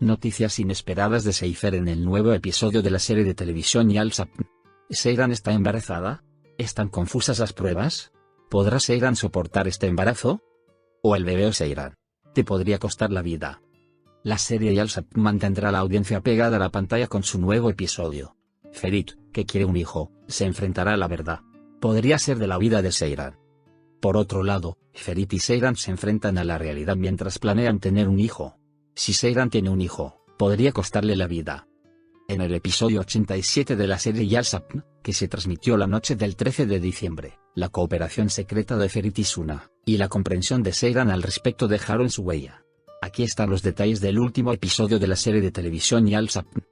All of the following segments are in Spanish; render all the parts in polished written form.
Noticias inesperadas de Seifer en el nuevo episodio de la serie de televisión Yalsapn. ¿Seiran está embarazada? ¿Están confusas las pruebas? ¿Podrá Seiran soportar este embarazo? ¿O el bebé o Seiran? Te podría costar la vida. La serie Yalsapn mantendrá a la audiencia pegada a la pantalla con su nuevo episodio. Ferit, que quiere un hijo, se enfrentará a la verdad. Podría ser de la vida de Seiran. Por otro lado, Ferit y Seiran se enfrentan a la realidad mientras planean tener un hijo. Si Seiran tiene un hijo, podría costarle la vida. En el episodio 87 de la serie Yalsapn, que se transmitió la noche del 13 de diciembre, la cooperación secreta de Ferit y Suna, y la comprensión de Seiran al respecto dejaron su huella. Aquí están los detalles del último episodio de la serie de televisión Yalsapn.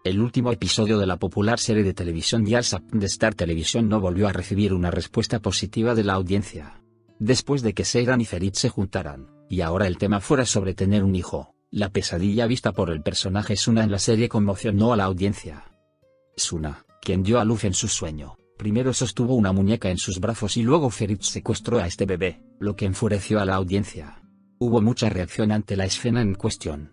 El último episodio de la popular serie de televisión Yalsapn de Star Television no volvió a recibir una respuesta positiva de la audiencia. Después de que Seiran y Ferit se juntaran, y ahora el tema fuera sobre tener un hijo, la pesadilla vista por el personaje Suna en la serie conmocionó a la audiencia. Suna, quien dio a luz en su sueño, primero sostuvo una muñeca en sus brazos y luego Ferit secuestró a este bebé, lo que enfureció a la audiencia. Hubo mucha reacción ante la escena en cuestión.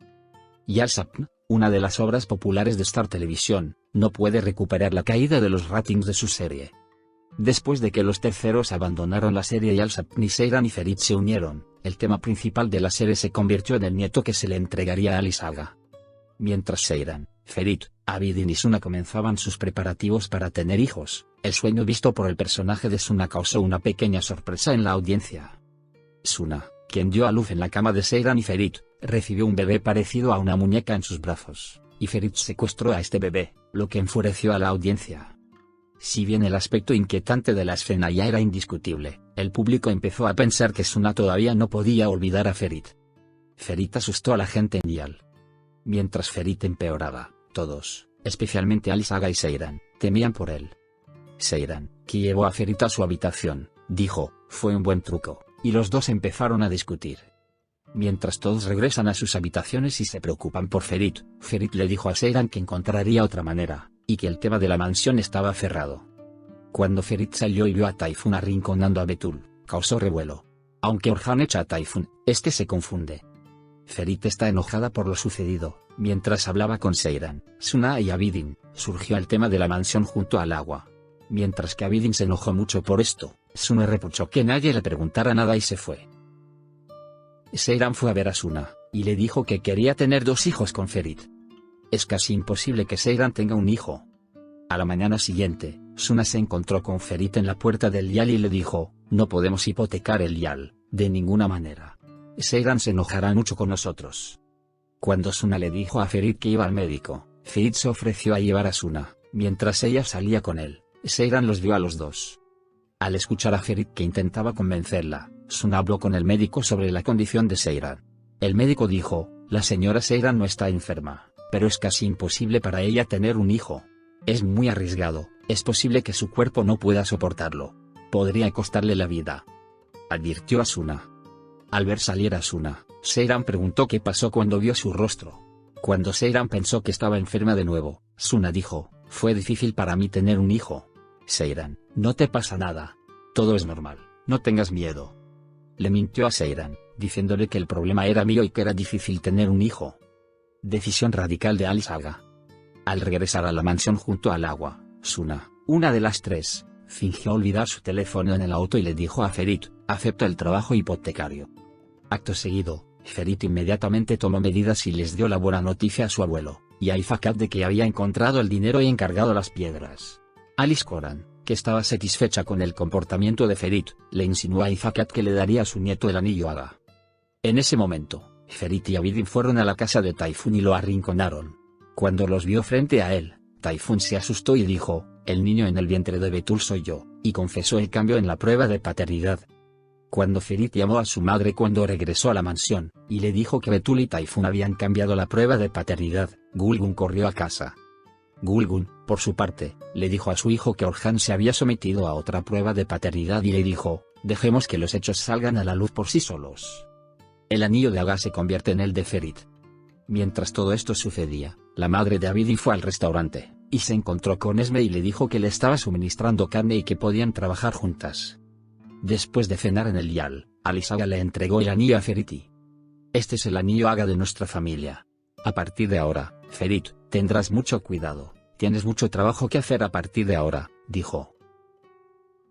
Yalsapn, una de las obras populares de Star Television, no puede recuperar la caída de los ratings de su serie. Después de que los terceros abandonaron la serie Yalsapn y Seiran y Ferit se unieron, el tema principal de la serie se convirtió en el nieto que se le entregaría a Ali Saga. Mientras Seiran, Ferit, Abidin y Suna comenzaban sus preparativos para tener hijos, el sueño visto por el personaje de Suna causó una pequeña sorpresa en la audiencia. Suna, quien dio a luz en la cama de Seiran y Ferit, recibió un bebé parecido a una muñeca en sus brazos, y Ferit secuestró a este bebé, lo que enfureció a la audiencia. Si bien el aspecto inquietante de la escena ya era indiscutible, el público empezó a pensar que Suna todavía no podía olvidar a Ferit. Ferit asustó a la gente en Yal. Mientras Ferit empeoraba, todos, especialmente Ali Saga y Seiran, temían por él. Seiran, que llevó a Ferit a su habitación, dijo, fue un buen truco, y los dos empezaron a discutir. Mientras todos regresan a sus habitaciones y se preocupan por Ferit, Ferit le dijo a Seiran que encontraría otra manera, y que el tema de la mansión estaba cerrado. Cuando Ferit salió y vio a Typhoon arrinconando a Betul, causó revuelo. Aunque Orhan echa a Typhoon, este se confunde. Ferit está enojada por lo sucedido. Mientras hablaba con Seiran, Suna y Abidin, surgió el tema de la mansión junto al agua. Mientras que Abidin se enojó mucho por esto, Suna reprochó que nadie le preguntara nada y se fue. Seiran fue a ver a Suna, y le dijo que quería tener 2 hijos con Ferit. Es casi imposible que Seiran tenga un hijo. A la mañana siguiente, Suna se encontró con Ferit en la puerta del Yal y le dijo, no podemos hipotecar el Yal, de ninguna manera. Seiran se enojará mucho con nosotros. Cuando Suna le dijo a Ferit que iba al médico, Ferit se ofreció a llevar a Suna, mientras ella salía con él, Seiran los vio a los dos. Al escuchar a Ferit que intentaba convencerla, Suna habló con el médico sobre la condición de Seiran. El médico dijo, la señora Seiran no está enferma, pero es casi imposible para ella tener un hijo. Es muy arriesgado, es posible que su cuerpo no pueda soportarlo. Podría costarle la vida, advirtió a Suna. Al ver salir a Suna, Seiran preguntó qué pasó cuando vio su rostro. Cuando Seiran pensó que estaba enferma de nuevo, Suna dijo, fue difícil para mí tener un hijo. Seiran, no te pasa nada. Todo es normal, no tengas miedo. Le mintió a Seiran, diciéndole que el problema era mío y que era difícil tener un hijo. Decisión radical de Ali Saga. Al regresar a la mansión junto al agua, Suna, una de las 3, fingió olvidar su teléfono en el auto y le dijo a Ferit, acepta el trabajo hipotecario. Acto seguido, Ferit inmediatamente tomó medidas y les dio la buena noticia a su abuelo, y a Ifakat de que había encontrado el dinero y encargado las piedras. Alice Coran, que estaba satisfecha con el comportamiento de Ferit, le insinuó a Ifakat que le daría a su nieto el anillo Aga. En ese momento, Ferit y Abidin fueron a la casa de Typhoon y lo arrinconaron. Cuando los vio frente a él, Typhoon se asustó y dijo, el niño en el vientre de Betul soy yo, y confesó el cambio en la prueba de paternidad. Cuando Ferit llamó a su madre cuando regresó a la mansión, y le dijo que Betul y Typhoon habían cambiado la prueba de paternidad, Gulgun corrió a casa. Gulgun, por su parte, le dijo a su hijo que Orhan se había sometido a otra prueba de paternidad y le dijo, dejemos que los hechos salgan a la luz por sí solos. El anillo de Aga se convierte en el de Ferit. Mientras todo esto sucedía, la madre de Abidin fue al restaurante, y se encontró con Esme y le dijo que le estaba suministrando carne y que podían trabajar juntas. Después de cenar en el Yal, Ali Saga le entregó el anillo a Ferit. Este es el anillo Aga de nuestra familia. A partir de ahora, Ferit, tendrás mucho cuidado, tienes mucho trabajo que hacer a partir de ahora, dijo.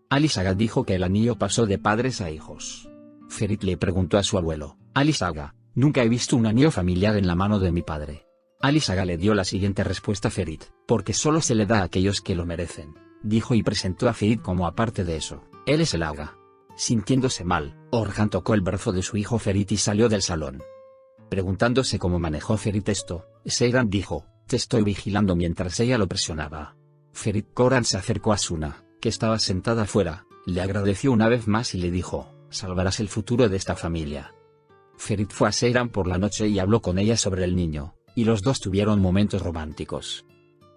Ali Saga dijo que el anillo pasó de padres a hijos. Ferit le preguntó a su abuelo, Ali Saga, nunca he visto un anillo familiar en la mano de mi padre. Ali Saga le dio la siguiente respuesta a Ferit, porque solo se le da a aquellos que lo merecen, dijo y presentó a Ferit como aparte de eso, él es el Aga. Sintiéndose mal, Orhan tocó el brazo de su hijo Ferit y salió del salón. Preguntándose cómo manejó Ferit esto, Seyran dijo, te estoy vigilando mientras ella lo presionaba. Ferit Koran se acercó a Suna, que estaba sentada afuera, le agradeció una vez más y le dijo, salvarás el futuro de esta familia. Ferit fue a Seyran por la noche y habló con ella sobre el niño, y los dos tuvieron momentos románticos.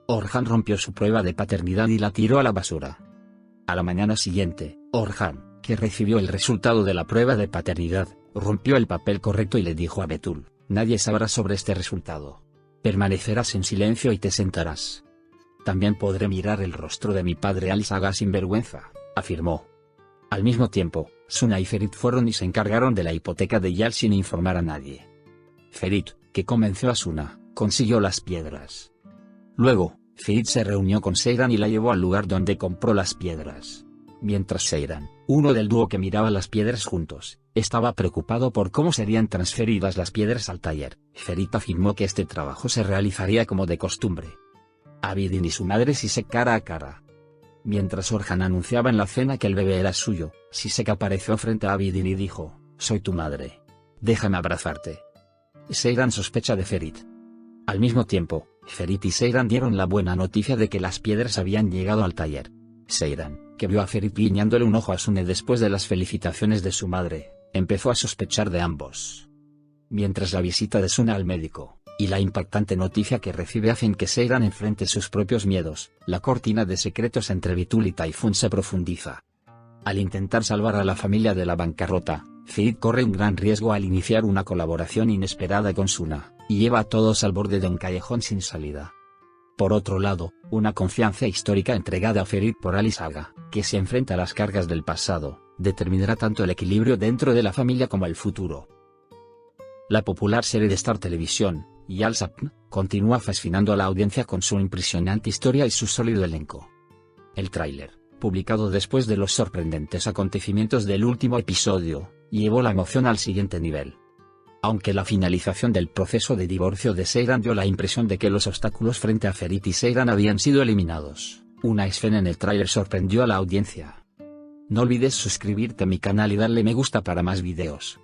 Orhan rompió su prueba de paternidad y la tiró a la basura. A la mañana siguiente, Orhan, que recibió el resultado de la prueba de paternidad, rompió el papel correcto y le dijo a Betul, nadie sabrá sobre este resultado. Permanecerás en silencio y te sentarás. También podré mirar el rostro de mi padre Ali Saga sin vergüenza, afirmó. Al mismo tiempo, Suna y Ferit fueron y se encargaron de la hipoteca de Yal sin informar a nadie. Ferit, que convenció a Suna, consiguió las piedras. Luego, Ferit se reunió con Seyran y la llevó al lugar donde compró las piedras. Mientras Seyran, uno del dúo que miraba las piedras juntos, estaba preocupado por cómo serían transferidas las piedras al taller, Ferit afirmó que este trabajo se realizaría como de costumbre. Abidin y su madre Sisek cara a cara. Mientras Orhan anunciaba en la cena que el bebé era suyo, Sisek apareció frente a Abidin y dijo, soy tu madre. Déjame abrazarte. Seyran sospecha de Ferit. Al mismo tiempo, Ferit y Seyran dieron la buena noticia de que las piedras habían llegado al taller. Seyran, que vio a Ferit guiñándole un ojo a Sune después de las felicitaciones de su madre, empezó a sospechar de ambos. Mientras la visita de Sune al médico, y la impactante noticia que recibe hacen que Seyran enfrente sus propios miedos, la cortina de secretos entre Betul y Typhoon se profundiza. Al intentar salvar a la familia de la bancarrota, Ferit corre un gran riesgo al iniciar una colaboración inesperada con Suna, y lleva a todos al borde de un callejón sin salida. Por otro lado, una confianza histórica entregada a Ferit por Ali Saga, que se enfrenta a las cargas del pasado, determinará tanto el equilibrio dentro de la familia como el futuro. La popular serie de Star Televisión, Yal Sapn, continúa fascinando a la audiencia con su impresionante historia y su sólido elenco. El tráiler, publicado después de los sorprendentes acontecimientos del último episodio, llevó la emoción al siguiente nivel. Aunque la finalización del proceso de divorcio de Seyran dio la impresión de que los obstáculos frente a Ferit y Seyran habían sido eliminados, una escena en el tráiler sorprendió a la audiencia. No olvides suscribirte a mi canal y darle me gusta para más videos.